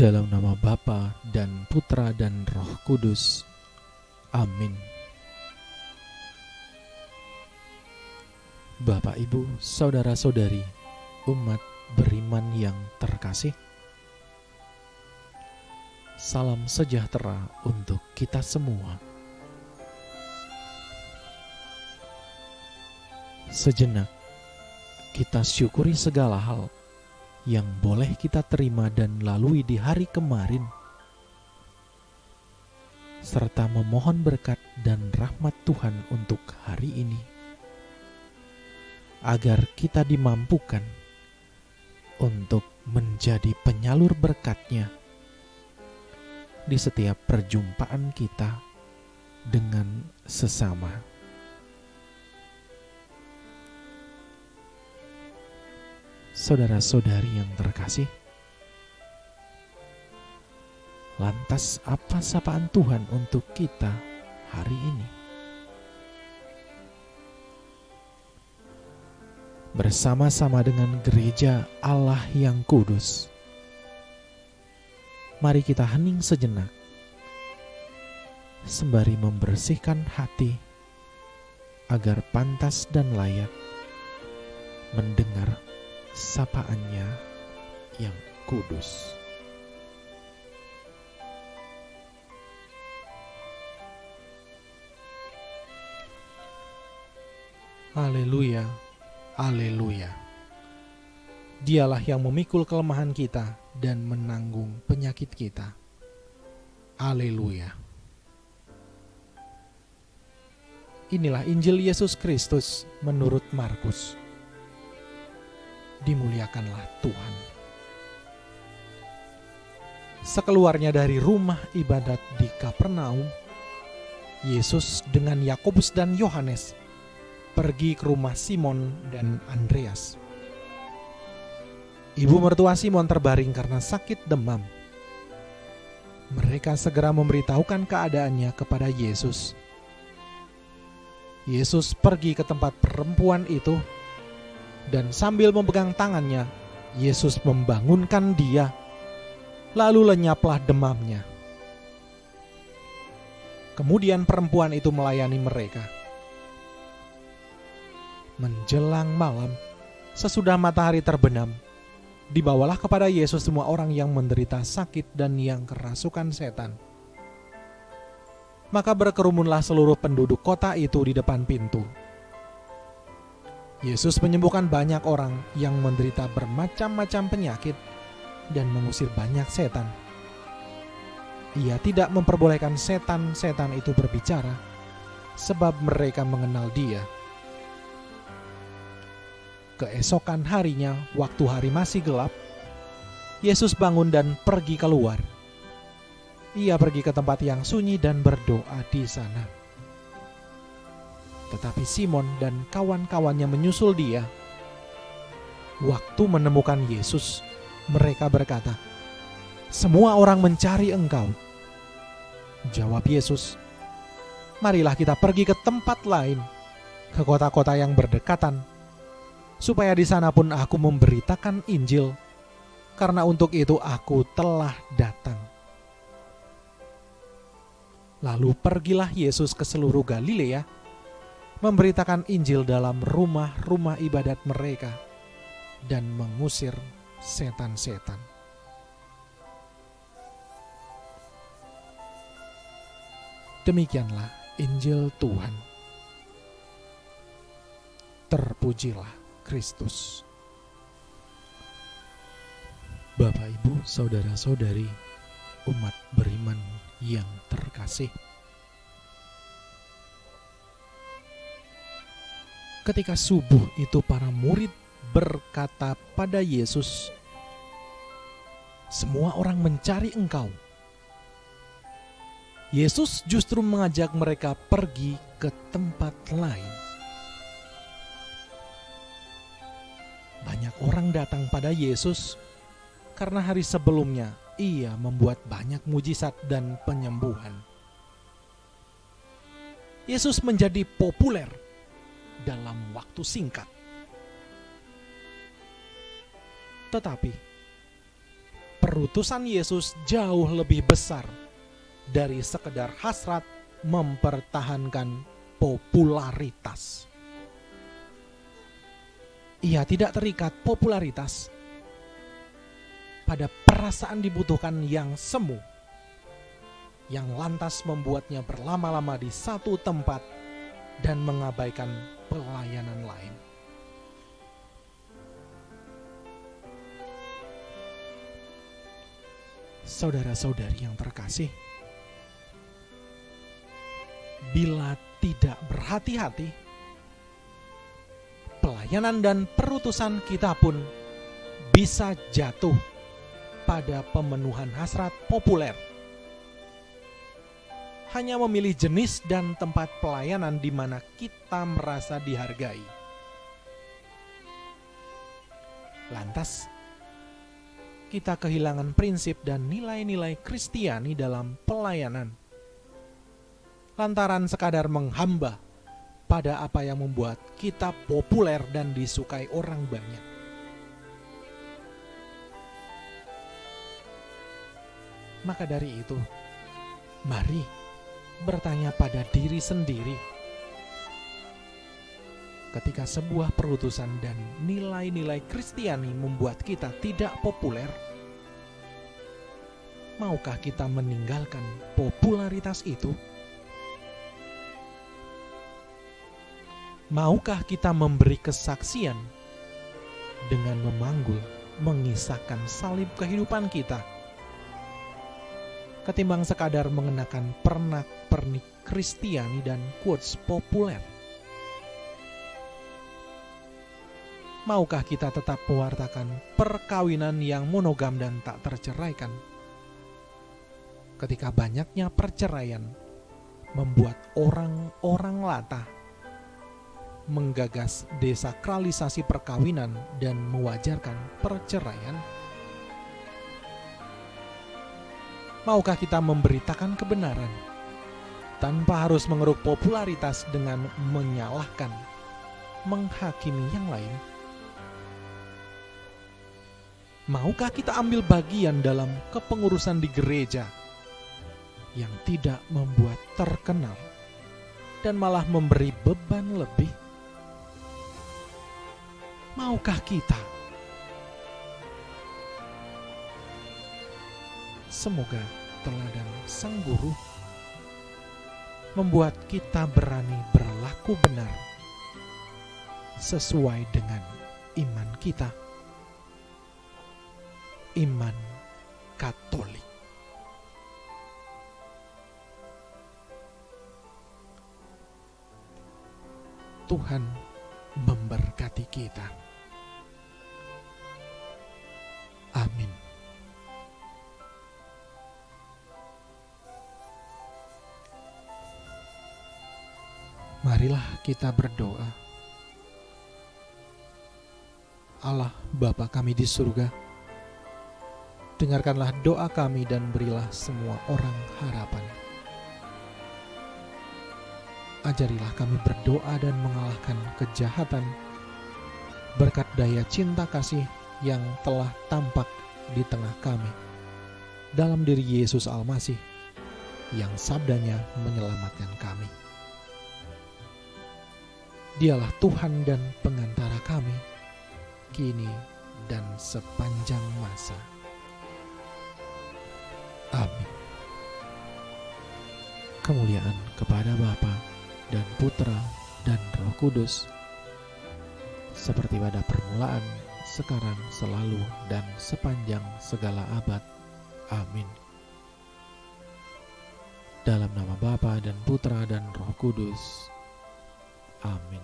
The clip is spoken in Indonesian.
Dalam nama Bapa dan Putra dan Roh Kudus. Amin. Bapak, Ibu, saudara-saudari, umat beriman yang terkasih, salam sejahtera untuk kita semua. Sejenak kita syukuri segala hal yang boleh kita terima dan lalui di hari kemarin, serta memohon berkat dan rahmat Tuhan untuk hari ini, agar kita dimampukan untuk menjadi penyalur berkat-Nya di setiap perjumpaan kita dengan sesama. Saudara-saudari yang terkasih, lantas apa sapaan Tuhan untuk kita hari ini? Bersama-sama dengan gereja Allah yang kudus, mari kita hening sejenak sembari membersihkan hati agar pantas dan layak mendengar sapaan-Nya yang kudus. Haleluya, haleluya. Dialah yang memikul kelemahan kita dan menanggung penyakit kita. Haleluya. Inilah Injil Yesus Kristus menurut Markus. Dimuliakanlah Tuhan. Sekeluarnya dari rumah ibadat di Kapernaum, Yesus dengan Yakobus dan Yohanes pergi ke rumah Simon dan Andreas. Ibu mertua Simon terbaring karena sakit demam. Mereka segera memberitahukan keadaannya kepada Yesus. Yesus pergi ke tempat perempuan itu, dan sambil memegang tangannya, Yesus membangunkan dia, lalu lenyaplah demamnya. Kemudian perempuan itu melayani mereka. Menjelang malam, sesudah matahari terbenam, dibawalah kepada Yesus semua orang yang menderita sakit dan yang kerasukan setan. Maka berkerumunlah seluruh penduduk kota itu di depan pintu. Yesus menyembuhkan banyak orang yang menderita bermacam-macam penyakit dan mengusir banyak setan. Ia tidak memperbolehkan setan-setan itu berbicara, sebab mereka mengenal Dia. Keesokan harinya, waktu hari masih gelap, Yesus bangun dan pergi keluar. Ia pergi ke tempat yang sunyi dan berdoa di sana. Tetapi Simon dan kawan-kawannya menyusul dia. Waktu menemukan Yesus, mereka berkata, "Semua orang mencari Engkau." Jawab Yesus, "Marilah kita pergi ke tempat lain, ke kota-kota yang berdekatan, supaya di sana pun aku memberitakan Injil, karena untuk itu aku telah datang." Lalu pergilah Yesus ke seluruh Galilea, memberitakan Injil dalam rumah-rumah ibadat mereka dan mengusir setan-setan. Demikianlah Injil Tuhan. Terpujilah Kristus. Bapak, Ibu, saudara-saudari, umat beriman yang terkasih, ketika subuh itu para murid berkata pada Yesus, "Semua orang mencari Engkau." Yesus justru mengajak mereka pergi ke tempat lain. Banyak orang datang pada Yesus karena hari sebelumnya Ia membuat banyak mujizat dan penyembuhan. Yesus menjadi populer dalam waktu singkat. Tetapi perutusan Yesus jauh lebih besar dari sekedar hasrat mempertahankan popularitas. Ia tidak terikat popularitas pada perasaan dibutuhkan yang semu, yang lantas membuatnya berlama-lama di satu tempat dan mengabaikan pelayanan lain. Saudara-saudari yang terkasih, bila tidak berhati-hati, pelayanan dan perutusan kita pun bisa jatuh pada pemenuhan hasrat populer. Hanya memilih jenis dan tempat pelayanan di mana kita merasa dihargai. Lantas, kita kehilangan prinsip dan nilai-nilai Kristiani dalam pelayanan, lantaran sekadar menghamba pada apa yang membuat kita populer dan disukai orang banyak. Maka dari itu, mari bertanya pada diri sendiri, ketika sebuah perutusan dan nilai-nilai Kristiani membuat kita tidak populer, maukah kita meninggalkan popularitas itu? Maukah kita memberi kesaksian dengan memanggul, mengisahkan salib kehidupan kita, ketimbang sekadar mengenakan pernak-pernik Kristiani dan quotes populer? Maukah kita tetap mewartakan perkawinan yang monogam dan tak terceraikan, ketika banyaknya perceraian membuat orang-orang latah menggagas desakralisasi perkawinan dan mewajarkan perceraian? Maukah kita memberitakan kebenaran tanpa harus mengeruk popularitas dengan menyalahkan, menghakimi yang lain? Maukah kita ambil bagian dalam kepengurusan di gereja yang tidak membuat terkenal dan malah memberi beban lebih? Maukah kita? Semoga teladan Sang Guru membuat kita berani berlaku benar sesuai dengan iman kita, iman Katolik. Tuhan memberkati kita. Amin. Marilah kita berdoa. Allah Bapa kami di surga, dengarkanlah doa kami dan berilah semua orang harapan. Ajarilah kami berdoa dan mengalahkan kejahatan berkat daya cinta kasih yang telah tampak di tengah kami dalam diri Yesus Almasih yang sabdanya menyelamatkan kami. Dialah Tuhan dan pengantara kami, kini dan sepanjang masa. Amin. Kemuliaan kepada Bapa dan Putra dan Roh Kudus, seperti pada permulaan, sekarang, selalu, dan sepanjang segala abad. Amin. Dalam nama Bapa dan Putra dan Roh Kudus. Amin.